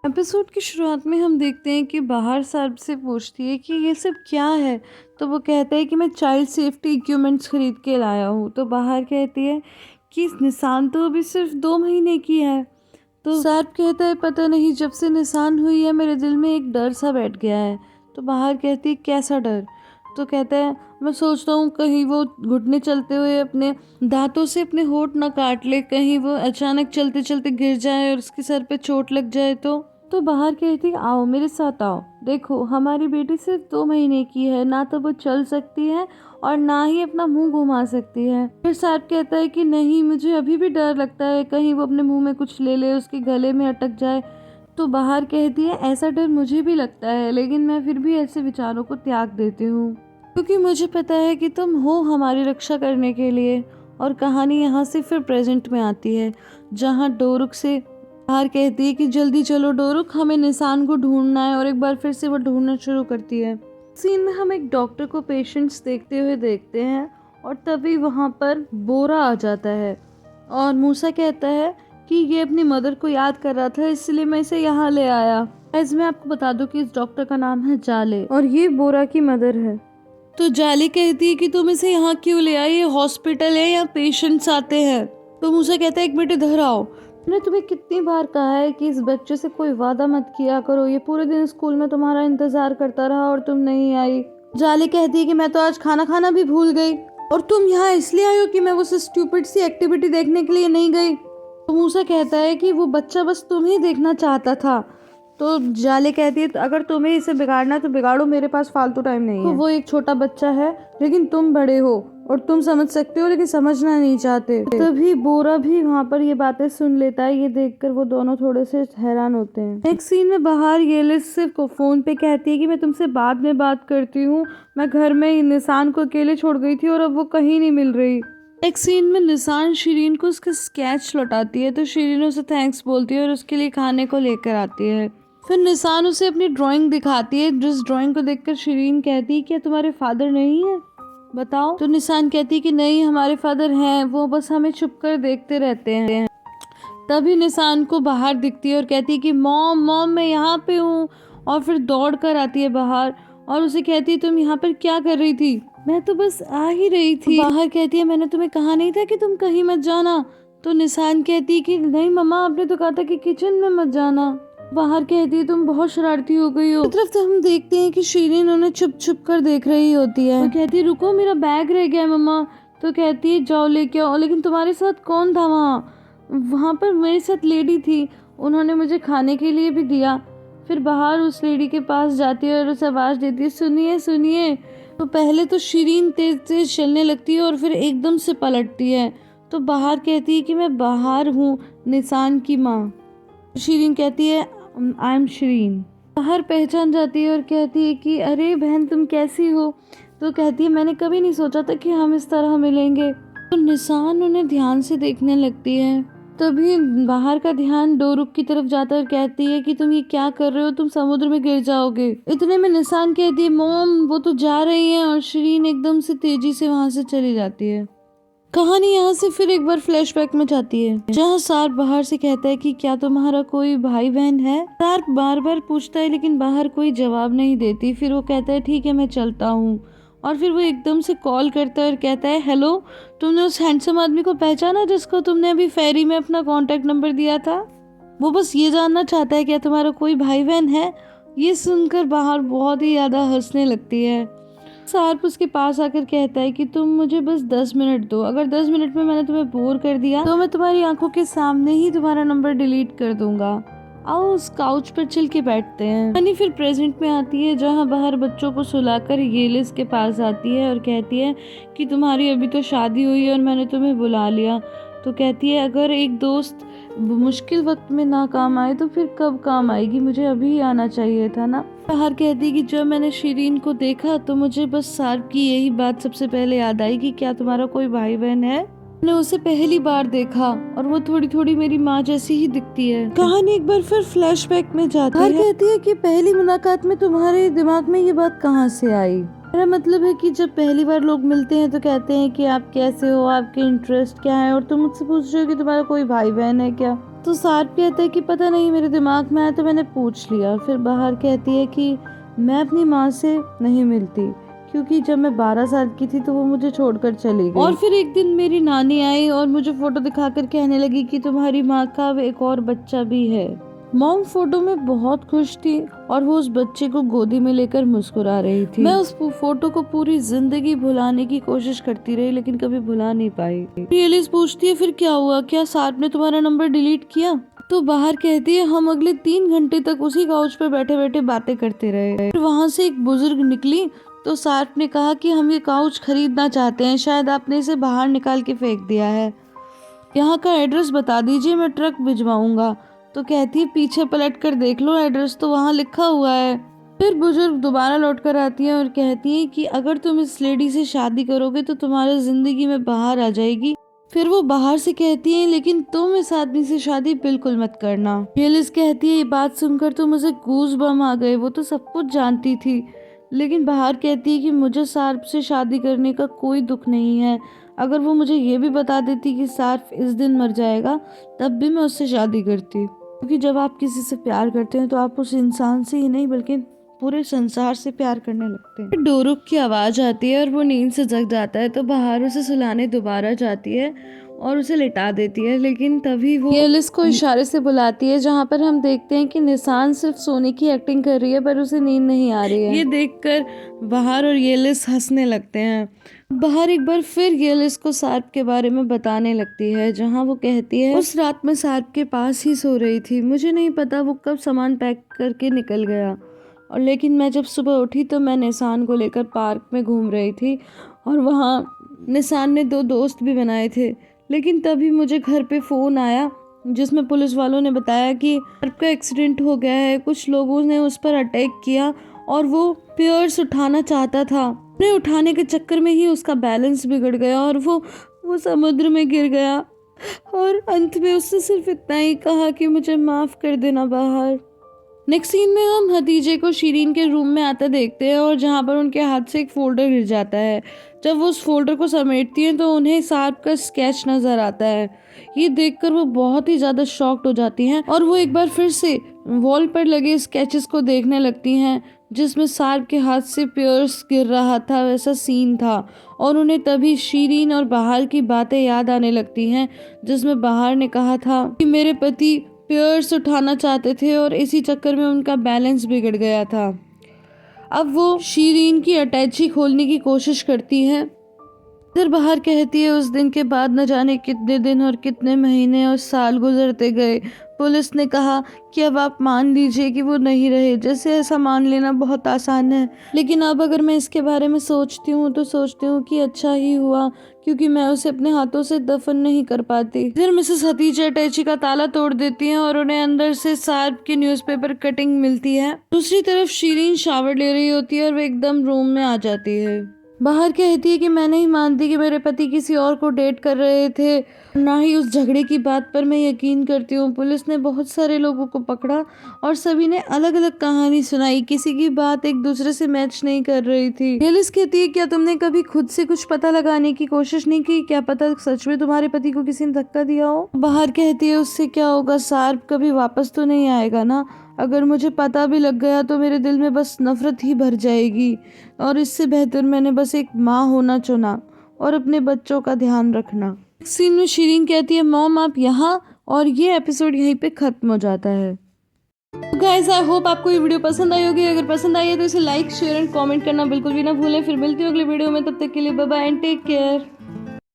Episode की शुरुआत में हम देखते हैं कि बाहर साहब से पूछती है कि ये सब क्या है। तो वो कहता है कि मैं चाइल्ड सेफ्टी इक्विपमेंट्स खरीद के लाया हूँ। तो बाहर कहती है कि निशान तो अभी सिर्फ 2 महीने की है। तो साहब कहता है पता नहीं, जब से निशान हुई है मेरे दिल में एक डर सा बैठ गया है। तो बाहर कहती है कैसा डर। तो कहता है मैं सोचता हूँ कहीं वो घुटने चलते हुए अपने दांतों से अपने होंठ ना काट ले, कहीं वो अचानक चलते चलते गिर जाए और उसके सर पे चोट लग जाए। तो बाहर कहती आओ मेरे साथ आओ, देखो हमारी बेटी सिर्फ 2 महीने की है, ना तो वो चल सकती है और ना ही अपना मुंह घुमा सकती है। फिर साहब कहता है कि नहीं, मुझे अभी भी डर लगता है कहीं वो अपने मुंह में कुछ ले ले, उसके गले में अटक जाए। तो बाहर कहती है ऐसा डर मुझे भी लगता है, लेकिन मैं फिर भी ऐसे विचारों को त्याग देती हूँ क्योंकि मुझे पता है कि तुम हो हमारी रक्षा करने के लिए। और कहानी यहाँ से फिर प्रेजेंट में आती है, जहाँ डोरुक से बाहर कहती है कि जल्दी चलो डोरुक, हमें निशान को ढूंढना है। और एक बार फिर से वो ढूंढना शुरू करती है। सीन में हम एक डॉक्टर को पेशेंट्स देखते हुए देखते हैं और तभी वहाँ पर बोरा आ जाता है और मूसा कहता है कि ये अपनी मदर को याद कर रहा था, इसलिए मैं इसे यहाँ ले आया। ऐसे मैं आपको बता दूं कि इस डॉक्टर का नाम है जाले और ये बोरा की मदर है। तो जाली कहती है कि तुम इसे यहाँ क्यों ले आई, ये हॉस्पिटल है, यहाँ पेशेंट्स आते हैं। तो मूसा कहता है एक मिनट इधर आओ, मैंने तुम्हें कितनी बार कहा है कि इस बच्चे से कोई वादा मत किया करो, ये पूरे दिन स्कूल में तुम्हारा इंतजार करता रहा और तुम नहीं आई। जाली कहती है कि मैं तो आज खाना खाना भी भूल गई और तुम यहाँ इसलिए आई हो कि मैं वो स्टूपिड सी एक्टिविटी देखने के लिए नहीं गई। तो मूसा कहता है कि वो बच्चा बस तुम्हें देखना चाहता था। तो जाले कहती है अगर तुम्हें इसे बिगाड़ना है तो बिगाड़ो, मेरे पास फालतू टाइम नहीं है। तो वो एक छोटा बच्चा है, लेकिन तुम बड़े हो और तुम समझ सकते हो, लेकिन समझना नहीं चाहते। तभी बोरा भी वहाँ पर ये बातें सुन लेता है। ये देखकर वो दोनों थोड़े से हैरान होते हैं। एक सीन में बाहर येलिस सिर्फ को फोन पे कहती है कि मैं तुमसे बाद में बात करती हूँ, मैं घर में निशान को अकेले छोड़ गई थी और अब वो कहीं नहीं मिल रही। एक सीन में निशान शिरीन को उसका स्केच लौटाती है, तो शिरीन उसे थैंक्स बोलती है और उसके लिए खाने को लेकर आती है। फिर निशान उसे अपनी ड्राइंग दिखाती है, जिस ड्राइंग को देखकर शिरीन कहती है क्या तुम्हारे फादर नहीं है, बताओ। तो निशान कहती है कि नहीं, हमारे फादर हैं, वो बस हमें छुप कर देखते रहते हैं। तभी निशान को बाहर दिखती है और कहती है कि मॉम मॉम मैं यहाँ पे हूँ। और फिर दौड़ कर आती है बाहर और उसे कहती है तुम यहाँ पर क्या कर रही थी। मैं तो बस आ ही रही थी। बाहर कहती है मैंने तुम्हें कहा नहीं था कि तुम कहीं मत जाना। तो निशान कहती है कि नहीं मम्मा, आपने तो कहा था कि किचन में मत जाना। बाहर कहती है तुम बहुत शरारती हो गई हो। तरफ तो हम देखते हैं कि शिरीन उन्हें छुप छुप कर देख रही होती है। तो कहती है रुको, मेरा बैग रह गया मम्मा। तो कहती है जाओ लेके आओ, लेकिन तुम्हारे साथ कौन था वहाँ पर मेरे साथ लेडी थी, उन्होंने मुझे खाने के लिए भी दिया। फिर बाहर उस लेडी के पास जाती है और उसे आवाज़ देती है सुनिए सुनिए। तो पहले तो शिरीन तेज तेज चलने लगती है और फिर एकदम से पलटती है। तो बाहर कहती है कि मैं बाहर हूँ, निशान की माँ। शिरीन कहती है आई एम शिरीन। बाहर पहचान जाती है और कहती है कि अरे बहन तुम कैसी हो। तो कहती है मैंने कभी नहीं सोचा था कि हम इस तरह मिलेंगे। तो निशान उन्हें ध्यान से देखने लगती है। तभी बाहर का ध्यान डोरुक की तरफ जाता है और कहती है कि तुम ये क्या कर रहे हो, तुम समुद्र में गिर जाओगे। इतने में निशान कहती है मॉम वो तो जा रही हैं, और शिरीन एकदम से तेजी से वहां से चली जाती है। कहानी यहाँ से फिर एक बार फ्लैशबैक में जाती है, जहाँ सार्क बाहर से कहता है कि क्या तुम्हारा कोई भाई बहन है। सार्क बार बार पूछता है लेकिन बाहर कोई जवाब नहीं देती। फिर वो कहता है ठीक है मैं चलता हूँ। और फिर वो एकदम से कॉल करता है और कहता है हेलो, तुमने उस हैंडसम आदमी को पहचाना जिसको तुमने अभी फेरी में अपना कॉन्टेक्ट नंबर दिया था। वो बस ये जानना चाहता है क्या तुम्हारा कोई भाई बहन है। ये सुनकर बाहर बहुत ही ज्यादा हंसने लगती है। सार्प उसके पास आकर कहता है कि तुम मुझे बस 10 मिनट दो, अगर 10 मिनट में मैंने तुम्हें बोर कर दिया तो मैं तुम्हारी आंखों के सामने ही तुम्हारा नंबर डिलीट कर दूंगा। आओ उस काउच पर चिल के बैठते हैं। यानी फिर प्रेजेंट में आती है, जहाँ बाहर बच्चों को सुलाकर येलिस के पास आती है और कहती है कि तुम्हारी अभी तो शादी हुई है और मैंने तुम्हें बुला लिया। तो कहती है अगर एक दोस्त मुश्किल वक्त में ना काम आए तो फिर कब काम आएगी, मुझे अभी आना चाहिए था ना। बाहर कहती है कि जब मैंने शिरीन को देखा तो मुझे बस सार्प की यही बात सबसे पहले याद आई कि क्या तुम्हारा कोई भाई बहन है। मैंने उसे पहली बार देखा और वो थोड़ी थोड़ी मेरी माँ जैसी ही दिखती है। कहानी एक बार फिर फ्लैशबैक में जाती है। कहती है कि पहली मुलाकात में तुम्हारे दिमाग में ये बात कहाँ से आई। मेरा मतलब है कि जब पहली बार लोग मिलते हैं तो कहते हैं कि आप कैसे हो, आपके इंटरेस्ट क्या है, और तुम मुझसे पूछ रहे हो कि तुम्हारा कोई भाई बहन है क्या। तो सार्प कहता है कि पता नहीं, मेरे दिमाग में आया तो मैंने पूछ लिया। फिर बाहर कहती है कि मैं अपनी माँ से नहीं मिलती, क्योंकि जब मैं 12 साल की थी तो वो मुझे छोड़कर चली गई। और फिर एक दिन मेरी नानी आई और मुझे फोटो दिखाकर कहने लगी कि तुम्हारी माँ का अब एक और बच्चा भी है। मॉम फोटो में बहुत खुश थी और वो उस बच्चे को गोदी में लेकर मुस्कुरा रही थी। मैं उस फोटो को पूरी जिंदगी भुलाने की कोशिश करती रही, लेकिन कभी भुला नहीं पाई। एलिस पूछती है फिर क्या हुआ, क्या सार्प ने तुम्हारा नंबर डिलीट किया? तो बाहर कहती है हम अगले 3 घंटे तक उसी काउच पर बैठे बैठे बातें करते रहे। फिर वहाँ से एक बुजुर्ग निकली तो सार्प ने कहा कि हम ये काउच खरीदना चाहते हैं, शायद आपने इसे बाहर निकाल के फेंक दिया है। यहाँ का एड्रेस बता दीजिए, मैं ट्रक भिजवाऊंगा। तो कहती है पीछे पलट कर देख लो, एड्रेस तो वहाँ लिखा हुआ है। फिर बुजुर्ग दोबारा लौट कर आती है और कहती है कि अगर तुम इस लेडी से शादी करोगे तो तुम्हारी जिंदगी में बाहर आ जाएगी। फिर वो बाहर से कहती है लेकिन तुम इस आदमी से शादी बिल्कुल मत करना। एलिस कहती है ये बात सुनकर तो मुझे गूज बम आ गए, वो तो सब कुछ जानती थी। लेकिन बाहर कहती है कि मुझे सार्प से शादी करने का कोई दुख नहीं है। अगर वो मुझे ये भी बता देती कि सार्प इस दिन मर जाएगा तब भी मैं उससे शादी करती, क्योंकि जब आप किसी से प्यार करते हैं तो आप उस इंसान से ही नहीं बल्कि पूरे संसार से प्यार करने लगते हैं। डोरुक की आवाज आती है और वो नींद से जग जाता है तो बाहर उसे सुलाने दोबारा जाती है और उसे लिटा देती है। लेकिन तभी वो एलिस को इशारे से बुलाती है, जहाँ पर हम देखते हैं कि निशान सिर्फ सोने की एक्टिंग कर रही है पर उसे नींद नहीं आ रही है। ये देखकर बाहर और एलिस हंसने लगते हैं। बाहर एक बार फिर एलिस को सार्प के बारे में बताने लगती है, जहाँ वो कहती है उस रात में सार्प के पास ही सो रही थी, मुझे नहीं पता वो कब सामान पैक करके निकल गया। और लेकिन मैं जब सुबह उठी तो मैं निशान को लेकर पार्क में घूम रही थी और वहाँ निशान ने 2 दोस्त भी बनाए थे। लेकिन तभी मुझे घर पे फ़ोन आया जिसमें पुलिस वालों ने बताया कि सार्प का एक्सीडेंट हो गया है, कुछ लोगों ने उस पर अटैक किया और वो पियर्स उठाना चाहता था। उन्हें उठाने के चक्कर में ही उसका बैलेंस बिगड़ गया और वो समुद्र में गिर गया। और अंत में उसने सिर्फ इतना ही कहा कि मुझे माफ़ कर देना बाहर। नेक्स्ट सीन में हम हतीजे को शीरीन के रूम में आता देखते हैं और जहाँ पर उनके हाथ से एक फोल्डर गिर जाता है। जब वो उस फोल्डर को समेटती हैं तो उन्हें सार्प का स्केच नजर आता है। ये देखकर वो बहुत ही ज़्यादा शॉक्ड हो जाती हैं और वो एक बार फिर से वॉल पर लगे स्केचेस को देखने लगती हैं जिसमें सार्प के हाथ से पियर्स गिर रहा था, वैसा सीन था। और उन्हें तभी शीरीन और बाहर की बातें याद आने लगती हैं, जिसमें बाहर ने कहा था कि मेरे पति पियर्स उठाना चाहते थे और इसी चक्कर में उनका बैलेंस बिगड़ गया था। अब वो शीरीन की अटैची खोलने की कोशिश करती है। इधर बाहर कहती है उस दिन के बाद न जाने कितने दिन और कितने महीने और साल गुजरते गए। पुलिस ने कहा कि अब आप मान लीजिए कि वो नहीं रहे। जैसे ऐसा मान लेना बहुत आसान है, लेकिन अब अगर मैं इसके बारे में सोचती हूँ तो सोचती हूँ कि अच्छा ही हुआ, क्योंकि मैं उसे अपने हाथों से दफन नहीं कर पाती। फिर मिसेस हतीजा अटैची का ताला तोड़ देती हैं और उन्हें अंदर से सार्प की न्यूज़पेपर कटिंग मिलती है। दूसरी तरफ शीरीन शावर ले रही होती है और वो एकदम रूम में आ जाती है। बाहर कहती है कि मैं नहीं मानती कि मेरे पति किसी और को डेट कर रहे थे, ना ही उस झगड़े की बात पर मैं यकीन करती हूँ। पुलिस ने बहुत सारे लोगों को पकड़ा और सभी ने अलग अलग कहानी सुनाई, किसी की बात एक दूसरे से मैच नहीं कर रही थी। एलिस कहती है क्या तुमने कभी खुद से कुछ पता लगाने की कोशिश नहीं की? क्या पता सच में तुम्हारे पति को किसी ने धक्का दिया हो। बाहर कहती है उससे क्या होगा, सार्प कभी वापस तो नहीं आएगा ना। अगर मुझे पता भी लग गया तो मेरे दिल में बस नफरत ही भर जाएगी, और इससे बेहतर मैंने बस एक माँ होना चुना और अपने बच्चों का ध्यान रखना। सीन में शीरीन कहती है मॉम आप यहाँ, और ये एपिसोड यहीं पे खत्म हो जाता है। गाइस आई होप आपको ये वीडियो पसंद आई होगी। अगर पसंद आई है तो इसे लाइक शेयर एंड कमेंट करना बिल्कुल भी ना भूलें। फिर मिलती हूँ अगले वीडियो में, तब तक के लिए bye bye and take care.